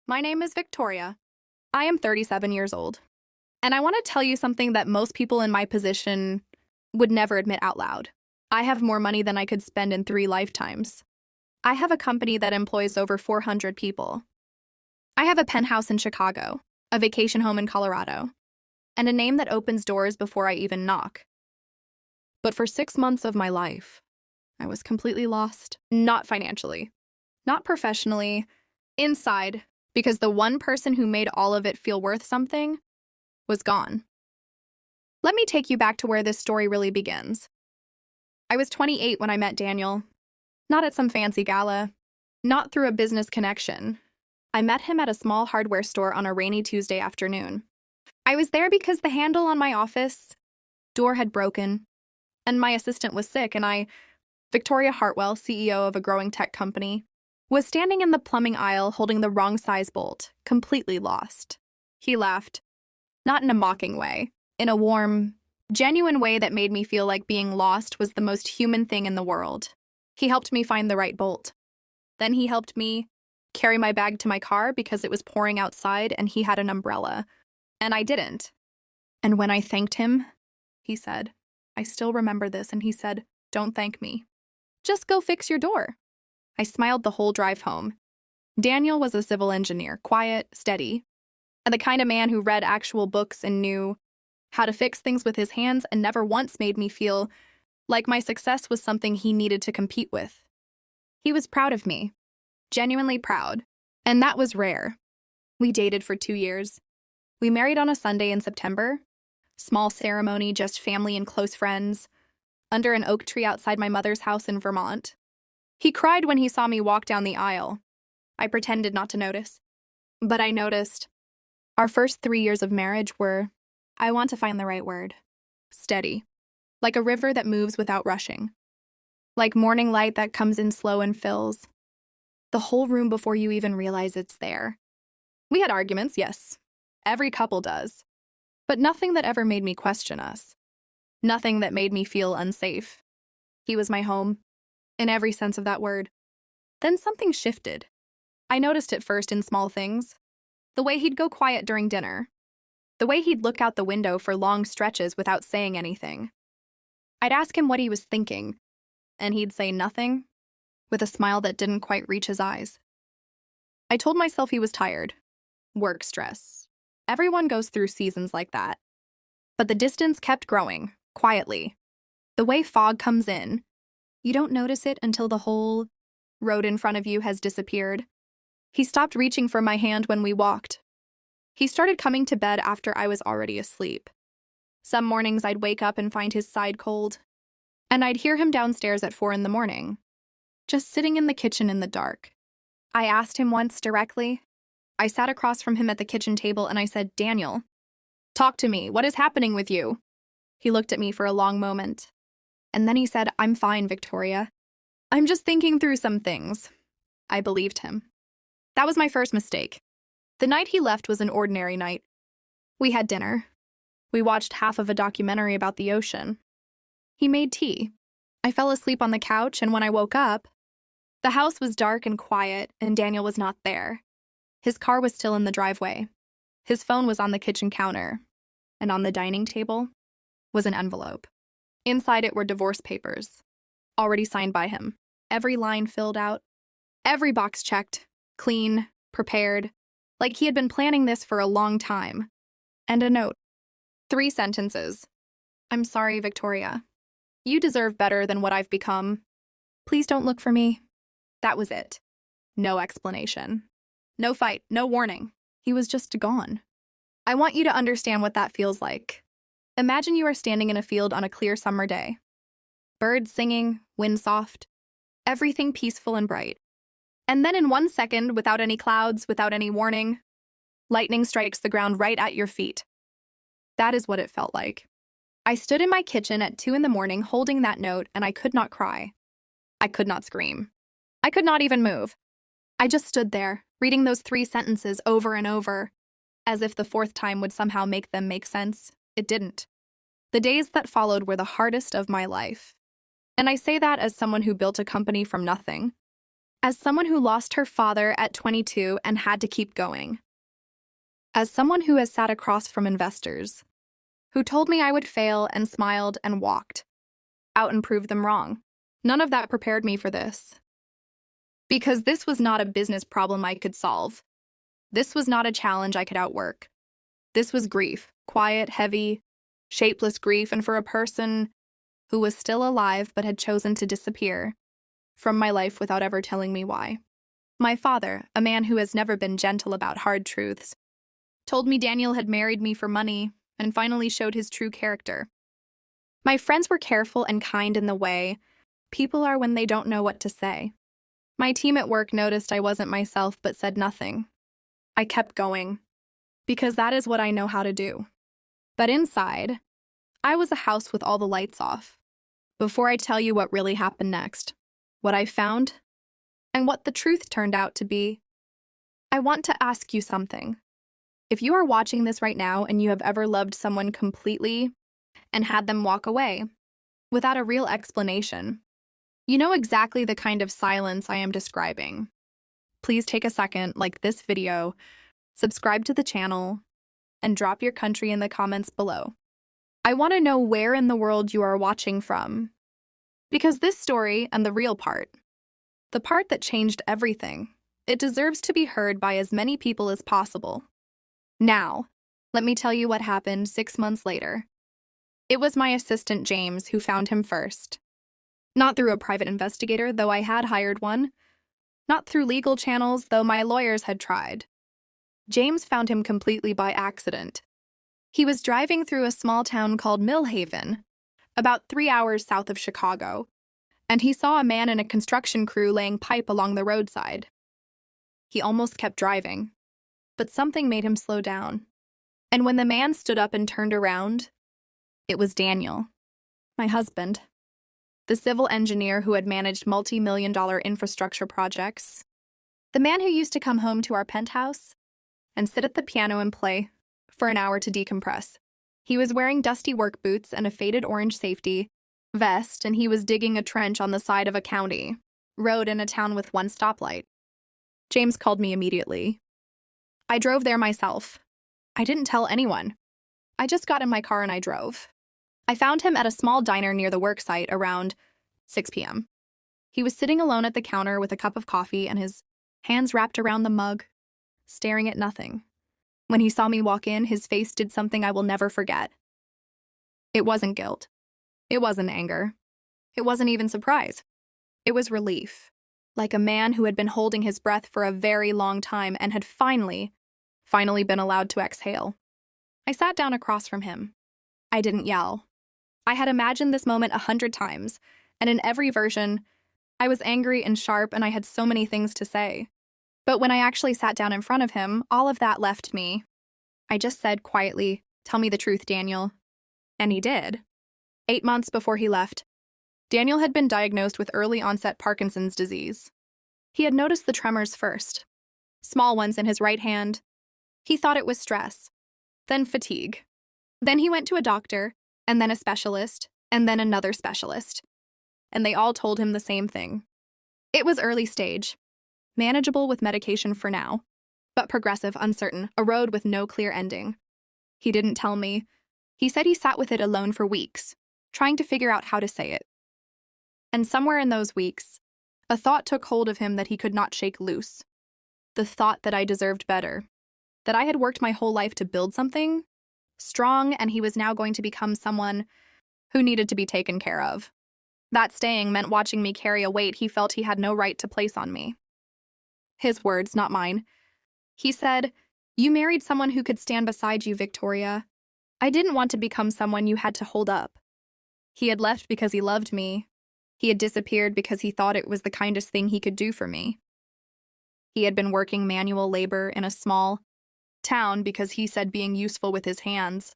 My name is Victoria. I am 37 years old. And I want to tell you something that most people in my position would never admit out loud. I have more money than I could spend in 3 lifetimes. I have a company that employs over 400 people. I have a penthouse in Chicago, a vacation home in Colorado, and a name that opens doors before I even knock. But for 6 months of my life, I was completely lost. Not financially, not professionally, inside, because the one person who made all of it feel worth something was gone. Let me take you back to where this story really begins. I was 28 when I met Daniel. Not at some fancy gala, not through a business connection. I met him at a small hardware store on a rainy Tuesday afternoon. I was there because the handle on my office door had broken, and my assistant was sick, and I, Victoria Hartwell, CEO of a growing tech company, was standing in the plumbing aisle holding the wrong size bolt, completely lost. He laughed, not in a mocking way, in a warm, genuine way that made me feel like being lost was the most human thing in the world. He helped me find the right bolt. Then he helped me carry my bag to my car because it was pouring outside and he had an umbrella, and I didn't. And when I thanked him, he said, I still remember this, and he said, "Don't thank me. Just go fix your door." I smiled the whole drive home. Daniel was a civil engineer, quiet, steady, and the kind of man who read actual books and knew how to fix things with his hands and never once made me feel like my success was something he needed to compete with. He was proud of me, genuinely proud, and that was rare. We dated for 2 years. We married on a Sunday in September. Small ceremony, just family and close friends, under an oak tree outside my mother's house in Vermont. He cried when he saw me walk down the aisle. I pretended not to notice. But I noticed. Our first 3 years of marriage were, I want to find the right word, steady. Like a river that moves without rushing. Like morning light that comes in slow and fills the whole room before you even realize it's there. We had arguments, yes. Every couple does. But nothing that ever made me question us. Nothing that made me feel unsafe. He was my home, in every sense of that word. Then something shifted. I noticed it first in small things. The way he'd go quiet during dinner. The way he'd look out the window for long stretches without saying anything. I'd ask him what he was thinking, and he'd say nothing, with a smile that didn't quite reach his eyes. I told myself he was tired. Work stress. Everyone goes through seasons like that. But the distance kept growing, quietly. The way fog comes in, you don't notice it until the whole road in front of you has disappeared. He stopped reaching for my hand when we walked. He started coming to bed after I was already asleep. Some mornings I'd wake up and find his side cold, and I'd hear him downstairs at 4 a.m, just sitting in the kitchen in the dark. I asked him once directly. I sat across from him at the kitchen table and I said, "Daniel, talk to me. What is happening with you?" He looked at me for a long moment. And then he said, "I'm fine, Victoria. I'm just thinking through some things." I believed him. That was my first mistake. The night he left was an ordinary night. We had dinner. We watched half of a documentary about the ocean. He made tea. I fell asleep on the couch, and when I woke up, the house was dark and quiet, and Daniel was not there. His car was still in the driveway. His phone was on the kitchen counter, and on the dining table was an envelope. Inside it were divorce papers, already signed by him. Every line filled out, every box checked, clean, prepared, like he had been planning this for a long time. And a note. 3 sentences. "I'm sorry, Victoria. You deserve better than what I've become. Please don't look for me." That was it. No explanation. No fight, no warning. He was just gone. I want you to understand what that feels like. Imagine you are standing in a field on a clear summer day. Birds singing, wind soft, everything peaceful and bright. And then in 1 second, without any clouds, without any warning, lightning strikes the ground right at your feet. That is what it felt like. I stood in my kitchen at 2 a.m. holding that note, and I could not cry. I could not scream. I could not even move. I just stood there, reading those 3 sentences over and over, as if the 4th time would somehow make them make sense. It didn't. The days that followed were the hardest of my life. And I say that as someone who built a company from nothing. As someone who lost her father at 22 and had to keep going. As someone who has sat across from investors, who told me I would fail and smiled and walked out and proved them wrong. None of that prepared me for this. Because this was not a business problem I could solve. This was not a challenge I could outwork. This was grief, quiet, heavy, shapeless grief, and for a person who was still alive but had chosen to disappear from my life without ever telling me why. My father, a man who has never been gentle about hard truths, told me Daniel had married me for money and finally showed his true character. My friends were careful and kind in the way people are when they don't know what to say. My team at work noticed I wasn't myself but said nothing. I kept going, because that is what I know how to do. But inside, I was a house with all the lights off. Before I tell you what really happened next, what I found, and what the truth turned out to be, I want to ask you something. If you are watching this right now and you have ever loved someone completely and had them walk away without a real explanation, you know exactly the kind of silence I am describing. Please take a second, like this video, subscribe to the channel, and drop your country in the comments below. I want to know where in the world you are watching from. Because this story and the real part, the part that changed everything, it deserves to be heard by as many people as possible. Now, let me tell you what happened 6 months later. It was my assistant James who found him first. Not through a private investigator, though I had hired one. Not through legal channels, though my lawyers had tried. James found him completely by accident. He was driving through a small town called Millhaven, about 3 hours south of Chicago, and he saw a man and a construction crew laying pipe along the roadside. He almost kept driving, but something made him slow down. And when the man stood up and turned around, it was Daniel, my husband, the civil engineer who had managed multi-million-dollar infrastructure projects, the man who used to come home to our penthouse and sit at the piano and play for an hour to decompress. He was wearing dusty work boots and a faded orange safety vest, and he was digging a trench on the side of a county road in a town with one stoplight. James called me immediately. I drove there myself. I didn't tell anyone. I just got in my car and I drove. I found him at a small diner near the work site around 6 p.m. He was sitting alone at the counter with a cup of coffee and his hands wrapped around the mug, staring at nothing. When he saw me walk in, his face did something I will never forget. It wasn't guilt. It wasn't anger. It wasn't even surprise. It was relief, like a man who had been holding his breath for a very long time and had finally been allowed to exhale. I sat down across from him. I didn't yell. I had imagined this moment 100 times, and in every version, I was angry and sharp and I had so many things to say. But when I actually sat down in front of him, all of that left me. I just said quietly, "Tell me the truth, Daniel." And he did. 8 months before he left, Daniel had been diagnosed with early-onset Parkinson's disease. He had noticed the tremors first, small ones in his right hand. He thought it was stress, then fatigue. Then he went to a doctor, and then a specialist, and then another specialist. And they all told him the same thing. It was early stage, manageable with medication for now, but progressive, uncertain, a road with no clear ending. He didn't tell me. He said he sat with it alone for weeks, trying to figure out how to say it. And somewhere in those weeks, a thought took hold of him that he could not shake loose. The thought that I deserved better, that I had worked my whole life to build something strong, and he was now going to become someone who needed to be taken care of. That staying meant watching me carry a weight he felt he had no right to place on me. His words, not mine. He said, "You married someone who could stand beside you, Victoria. I didn't want to become someone you had to hold up." He had left because he loved me. He had disappeared because he thought it was the kindest thing he could do for me. He had been working manual labor in a small town because he said being useful with his hands,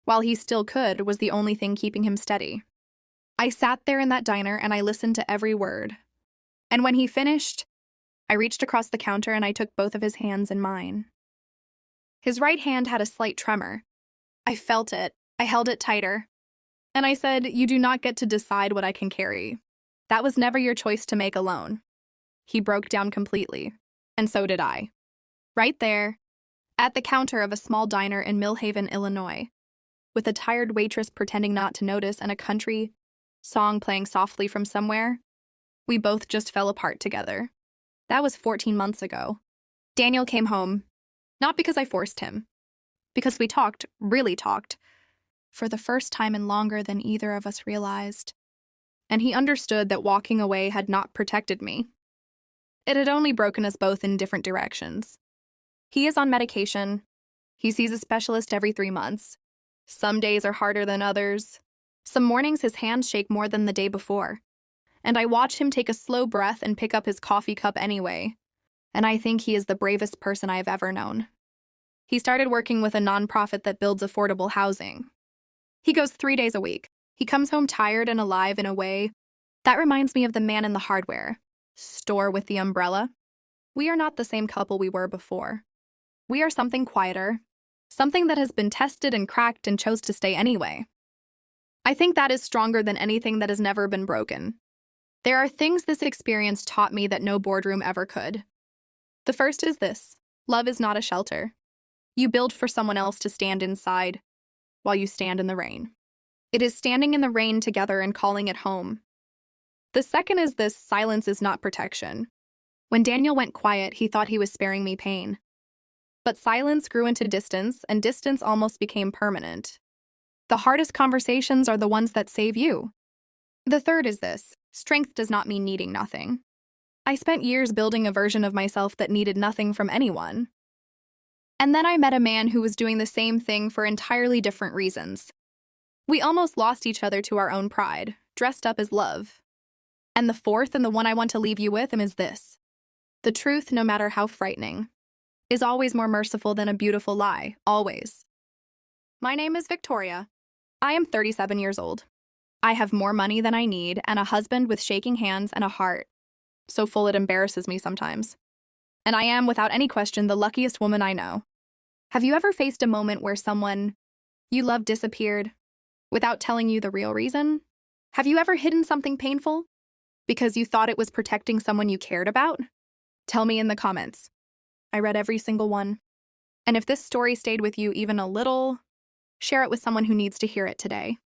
while he still could, was the only thing keeping him steady. I sat there in that diner and I listened to every word. And when he finished, I reached across the counter and I took both of his hands in mine. His right hand had a slight tremor. I felt it. I held it tighter. And I said, "You do not get to decide what I can carry. That was never your choice to make alone. He broke down completely. And so did I. Right there, at the counter of a small diner in Millhaven, Illinois, with a tired waitress pretending not to notice and a country song playing softly from somewhere, we both just fell apart together. That was 14 months ago. Daniel came home, not because I forced him, because we talked, really talked, for the first time in longer than either of us realized. And he understood that walking away had not protected me. It had only broken us both in different directions. He is on medication. He sees a specialist every 3 months. Some days are harder than others. Some mornings his hands shake more than the day before. And I watch him take a slow breath and pick up his coffee cup anyway. And I think he is the bravest person I have ever known. He started working with a nonprofit that builds affordable housing. He goes 3 days a week. He comes home tired and alive in a way that reminds me of the man in the hardware store with the umbrella. We are not the same couple we were before. We are something quieter, something that has been tested and cracked and chose to stay anyway. I think that is stronger than anything that has never been broken. There are things this experience taught me that no boardroom ever could. The first is this: love is not a shelter. You build for someone else to stand inside while you stand in the rain. It is standing in the rain together and calling it home. The second is this: silence is not protection. When Daniel went quiet, he thought he was sparing me pain. But silence grew into distance, and distance almost became permanent. The hardest conversations are the ones that save you. The third is this: strength does not mean needing nothing. I spent years building a version of myself that needed nothing from anyone. And then I met a man who was doing the same thing for entirely different reasons. We almost lost each other to our own pride, dressed up as love. And the fourth, and the one I want to leave you with, is this: the truth, no matter how frightening, is always more merciful than a beautiful lie, always. My name is Victoria. I am 37 years old. I have more money than I need and a husband with shaking hands and a heart so full it embarrasses me sometimes. And I am, without any question, the luckiest woman I know. Have you ever faced a moment where someone you love disappeared without telling you the real reason? Have you ever hidden something painful because you thought it was protecting someone you cared about? Tell me in the comments. I read every single one. And if this story stayed with you even a little, share it with someone who needs to hear it today.